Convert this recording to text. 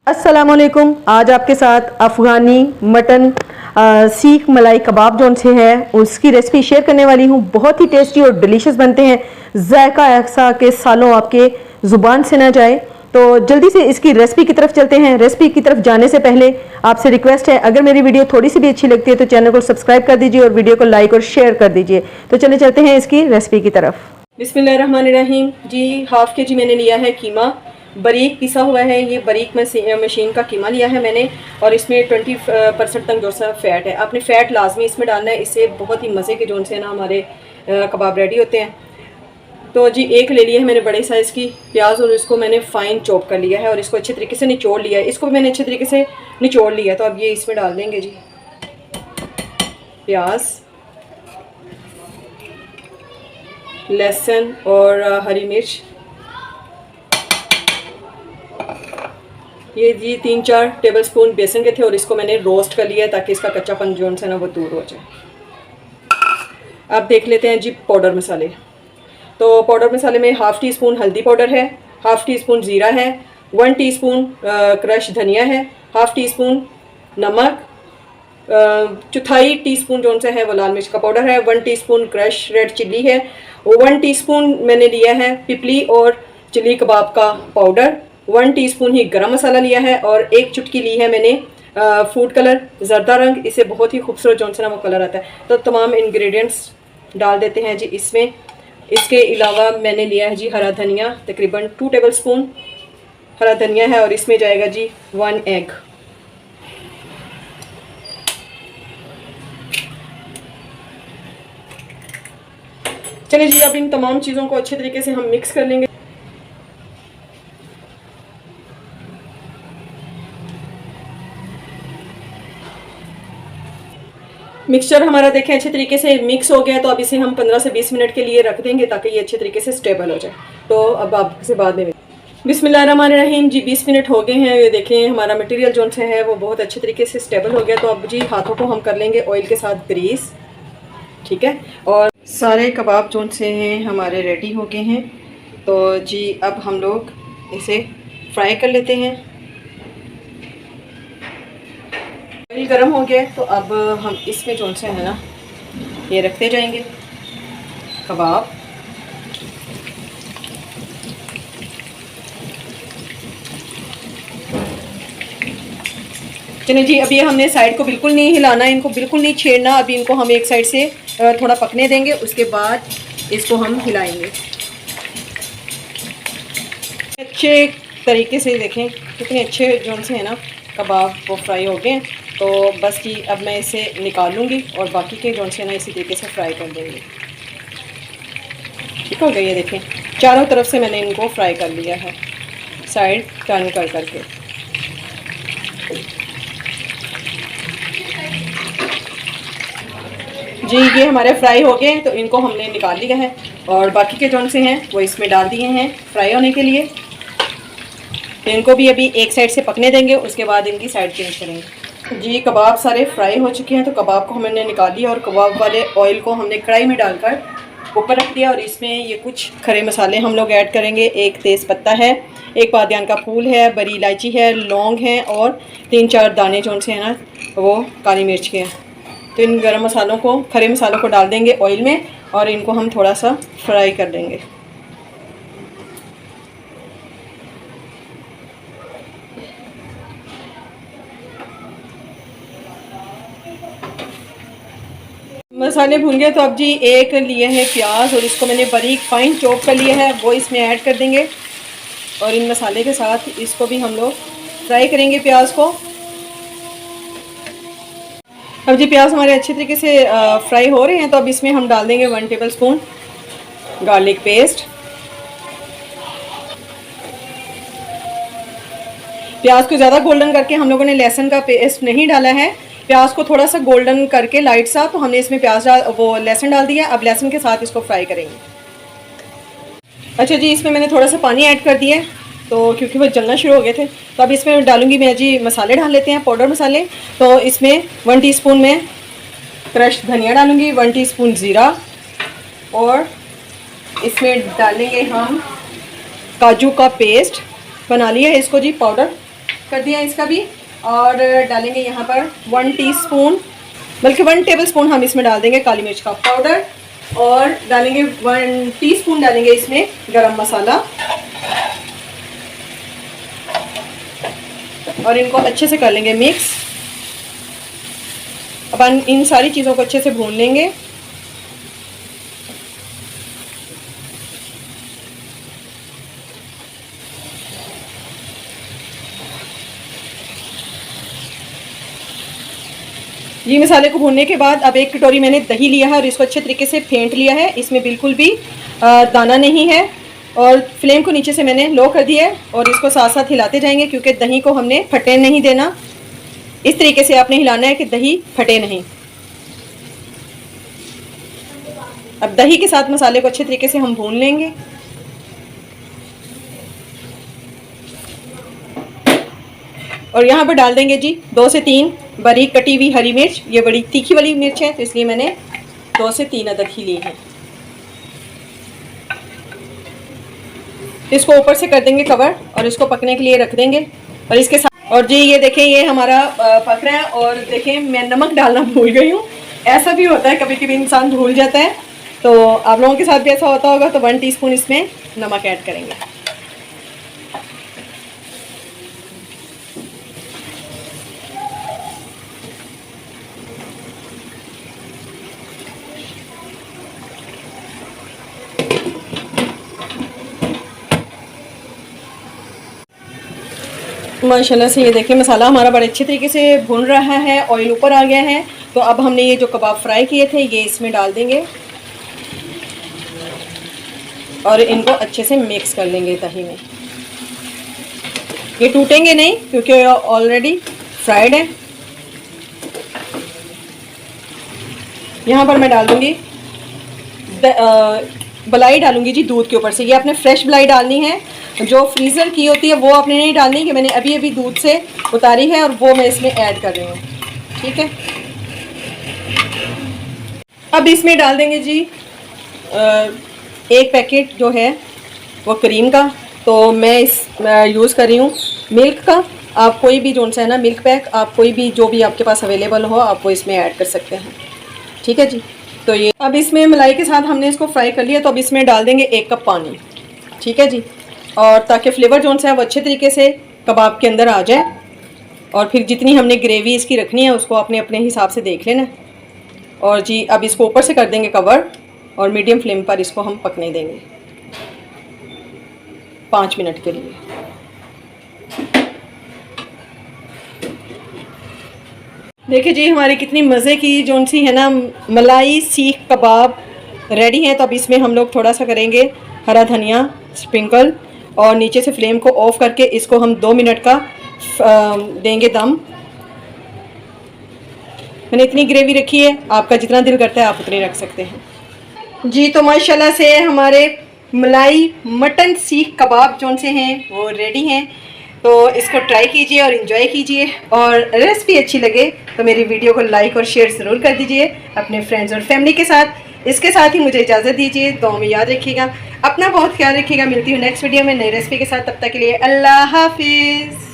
अस्सलामुअलैकुम। आज आपके साथ अफ़गानी मटन सीख मलाई कबाब जोन से है उसकी रेसिपी शेयर करने वाली हूँ। बहुत ही टेस्टी और डिलीशियस बनते हैं। जायका ऐसा कि सालों आपके ज़ुबान से ना जाए। तो जल्दी से इसकी रेसिपी की तरफ चलते हैं। रेसिपी की तरफ जाने से पहले आपसे रिक्वेस्ट है, अगर मेरी वीडियो थोड़ी सी भी अच्छी लगती है तो चैनल को सब्सक्राइब कर दीजिए और वीडियो को लाइक और शेयर कर दीजिए। तो चले चलते हैं इसकी रेसिपी की तरफ। बिस्मिल्लाहिर्रहमानिर्रहीम जी। हाफ के जी मैंने लिया है कीमा, बारीक पिसा हुआ है। ये बारीक मशीन का कीमा लिया है मैंने, और इसमें 20% तक जो सा फ़ैट है। आपने फ़ैट लाजमी इसमें डालना है, इससे बहुत ही मज़े के जोन से ना हमारे कबाब रेडी होते हैं। तो जी एक ले लिया है मैंने बड़े साइज़ की प्याज, और इसको मैंने फ़ाइन चॉप कर लिया है और इसको अच्छे तरीके से निचोड़ लिया है। इसको भी मैंने अच्छे तरीके से निचोड़ लिया है। तो अब ये इसमें डाल देंगे जी प्याज, लहसुन और हरी मिर्च। ये जी 3-4 टेबलस्पून बेसन के थे और इसको मैंने रोस्ट कर लिया है ताकि इसका कच्चापन जो है ना वो दूर हो जाए। अब देख लेते हैं जी पाउडर मसाले। तो पाउडर मसाले में हाफ़ टी स्पून हल्दी पाउडर है, हाफ़ टी स्पून ज़ीरा है, 1 टीस्पून क्रश धनिया है, हाफ़ टी स्पून नमक, 1/4 टीस्पून जो सा है वो लाल मिर्च का पाउडर है, 1 टीस्पून क्रश रेड चिल्ली है, 1 टीस्पून मैंने लिया है पिपली और चिली कबाब का पाउडर, 1 टीस्पून ही गरम मसाला लिया है, और 1 चुटकी ली है मैंने फूड कलर ज़रदा रंग। इससे बहुत ही खूबसूरत जो सा ना वो कलर आता है। तो तमाम इंग्रेडिएंट्स डाल देते हैं जी इसमें। इसके अलावा मैंने लिया है जी हरा धनिया, तकरीबन 2 टेबलस्पून हरा धनिया है, और इसमें जाएगा जी 1 एग। चलिए जी अब इन तमाम चीज़ों को अच्छे तरीके से हम मिक्स कर लेंगे। मिक्सचर हमारा देखें अच्छे तरीके से मिक्स हो गया। तो अब इसे हम 15 से 20 मिनट के लिए रख देंगे ताकि ये अच्छे तरीके से स्टेबल हो जाए। तो अब आपसे बाद में बिस्मिल्लाहिर्रहमानिर्रहीम जी 20 मिनट हो गए हैं। ये देखें हमारा मटेरियल जो से है वो बहुत अच्छे तरीके से स्टेबल हो गया। तो अब जी हाथों को हम कर लेंगे ऑयल के साथ ग्रीस, ठीक है। और सारे कबाब जो से हैं हमारे रेडी हो गए हैं। तो जी अब हम लोग इसे फ्राई कर लेते हैं। ऑयल गर्म हो गया तो अब हम इसमें जो से है ना ये रखते जाएंगे कबाब। चलिए जी अब ये हमने साइड को बिल्कुल नहीं हिलाना, इनको बिल्कुल नहीं छेड़ना। अभी इनको हम एक साइड से थोड़ा पकने देंगे, उसके बाद इसको हम हिलाएंगे अच्छे तरीके से। देखें कितने अच्छे जो से है ना कबाब वो फ्राई हो गए। तो बस जी अब मैं इसे निकाल लूँगी और बाकी के जो से ना इसी तरीके से फ्राई कर देंगे। ठीक हो गया। ये देखें चारों तरफ से मैंने इनको फ्राई कर लिया है, साइड टर्न कर करके। जी ये हमारे फ्राई हो गए तो इनको हमने निकाल लिया है, और बाकी के जो से हैं वो इसमें डाल दिए हैं फ्राई होने के लिए। तो इनको भी अभी एक साइड से पकने देंगे, उसके बाद इनकी साइड चेंज करेंगे। जी कबाब सारे फ्राई हो चुके हैं। तो कबाब को हमने निकाल लिया और कबाब वाले ऑयल को हमने कढ़ाई में डालकर ऊपर रख दिया, और इसमें ये कुछ खड़े मसाले हम लोग ऐड करेंगे। एक तेज़ पत्ता है, एक बादियान का फूल है, बड़ी इलायची है, लौंग है, और 3-4 दाने जो से हैं ना वो काली मिर्च के हैं। तो इन गरम मसालों को, खड़े मसालों को डाल देंगे ऑयल में, और इनको हम थोड़ा सा फ्राई कर देंगे। मसाले भून गए तो अब जी एक लिए है प्याज, और इसको मैंने बारीक फाइन चॉप कर लिया है, वो इसमें ऐड कर देंगे, और इन मसाले के साथ इसको भी हम लोग फ्राई करेंगे प्याज को। अब जी प्याज हमारे अच्छे तरीके से फ्राई हो रहे हैं। तो अब इसमें हम डाल देंगे 1 टेबलस्पून गार्लिक पेस्ट। प्याज को ज़्यादा गोल्डन करके हम लोगों ने लहसुन का पेस्ट नहीं डाला है। प्याज को थोड़ा सा गोल्डन करके लाइट सा, तो हमने इसमें लहसुन डाल दिया। अब लहसुन के साथ इसको फ्राई करेंगे। अच्छा जी इसमें मैंने थोड़ा सा पानी ऐड कर दिया है, तो क्योंकि वो जलना शुरू हो गए थे। तो अब इसमें डालूंगी मैं जी मसाले डाल लेते हैं, पाउडर मसाले। तो इसमें 1 टीस्पून में क्रश धनिया डालूंगी, 1 टीस्पून ज़ीरा, और इसमें डालेंगे हम काजू का पेस्ट बना लिया है इसको जी पाउडर, कर दिया इसका भी। और डालेंगे यहाँ पर 1 टीस्पून, बल्कि 1 टेबलस्पून हम इसमें डाल देंगे काली मिर्च का पाउडर। और डालेंगे 1 टीस्पून डालेंगे इसमें गरम मसाला। और इनको अच्छे से कर लेंगे मिक्स। अब इन सारी चीज़ों को अच्छे से भून लेंगे। ये मसाले को भूनने के बाद अब एक कटोरी मैंने दही लिया है और इसको अच्छे तरीके से फेंट लिया है। इसमें बिल्कुल भी दाना नहीं है। और फ्लेम को नीचे से मैंने लो कर दिया है और इसको साथ साथ हिलाते जाएंगे, क्योंकि दही को हमने फटे नहीं देना। इस तरीके से आपने हिलाना है कि दही फटे नहीं। अब दही के साथ मसाले को अच्छे तरीके से हम भून लेंगे। और यहाँ पर डाल देंगे जी 2 से 3 बारीक कटी हुई हरी मिर्च। ये बड़ी तीखी वाली मिर्च है तो इसलिए मैंने 2 से 3 अदद ही ली है। इसको ऊपर से कर देंगे कवर और इसको पकने के लिए रख देंगे। और इसके साथ और जी ये देखें, ये हमारा पक रहा है। और देखें मैं नमक डालना भूल गई हूँ। ऐसा भी होता है, कभी कभी इंसान भूल जाता है, तो आप लोगों के साथ भी ऐसा होता होगा। तो 1 टीस्पून इसमें नमक ऐड करेंगे। माशाल्लाह से ये देखिए मसाला हमारा बड़े अच्छे तरीके से भुन रहा है, ऑयल ऊपर आ गया है। तो अब हमने ये जो कबाब फ्राई किए थे ये इसमें डाल देंगे और इनको अच्छे से मिक्स कर लेंगे दही में। ये टूटेंगे नहीं क्योंकि ऑलरेडी फ्राइड है। यहाँ पर मैं डाल दूँगी मलाई डालूंगी जी दूध के ऊपर से। ये आपने फ्रेश मलाई डालनी है, जो फ्रीज़र की होती है वो आपने नहीं डालनी, कि मैंने अभी अभी दूध से उतारी है और वो मैं इसमें ऐड कर रही हूँ। ठीक है, अब इसमें डाल देंगे जी 1 पैकेट जो है वो क्रीम का। तो मैं यूज़ कर रही हूँ मिल्क का। आप कोई भी जो सा है ना मिल्क पैक, आप कोई भी जो भी आपके पास अवेलेबल हो आप वो इसमें ऐड कर सकते हैं। ठीक है जी। तो ये अब इसमें मलाई के साथ हमने इसको फ्राई कर लिया, तो अब इसमें डाल देंगे 1 कप पानी। ठीक है जी। और ताकि फ्लेवर जो है वो अच्छे तरीके से कबाब के अंदर आ जाए। और फिर जितनी हमने ग्रेवी इसकी रखनी है उसको अपने अपने हिसाब से देख लेना। और जी अब इसको ऊपर से कर देंगे कवर और मीडियम फ्लेम पर इसको हम पकने देंगे 5 मिनट के लिए। देखिए जी हमारी कितनी मज़े की जो सी है ना मलाई सीख कबाब रेडी है। तो अब इसमें हम लोग थोड़ा सा करेंगे हरा धनिया स्प्रिंकल और नीचे से फ्लेम को ऑफ करके इसको हम 2 मिनट का देंगे दम। मैंने इतनी ग्रेवी रखी है, आपका जितना दिल करता है आप उतनी रख सकते हैं जी। तो माशाल्लाह से हमारे मलाई मटन सीख कबाब जो से हैं वो रेडी हैं। तो इसको ट्राई कीजिए और इन्जॉय कीजिए। और रेसिपी अच्छी लगे तो मेरी वीडियो को लाइक और शेयर ज़रूर कर दीजिए अपने फ्रेंड्स और फैमिली के साथ। इसके साथ ही मुझे इजाज़त दीजिए। दुआ में याद रखिएगा, अपना बहुत ख्याल रखिएगा। मिलती हूँ नेक्स्ट वीडियो में नई रेसिपी के साथ। तब तक के लिए अल्लाह हाफिज़।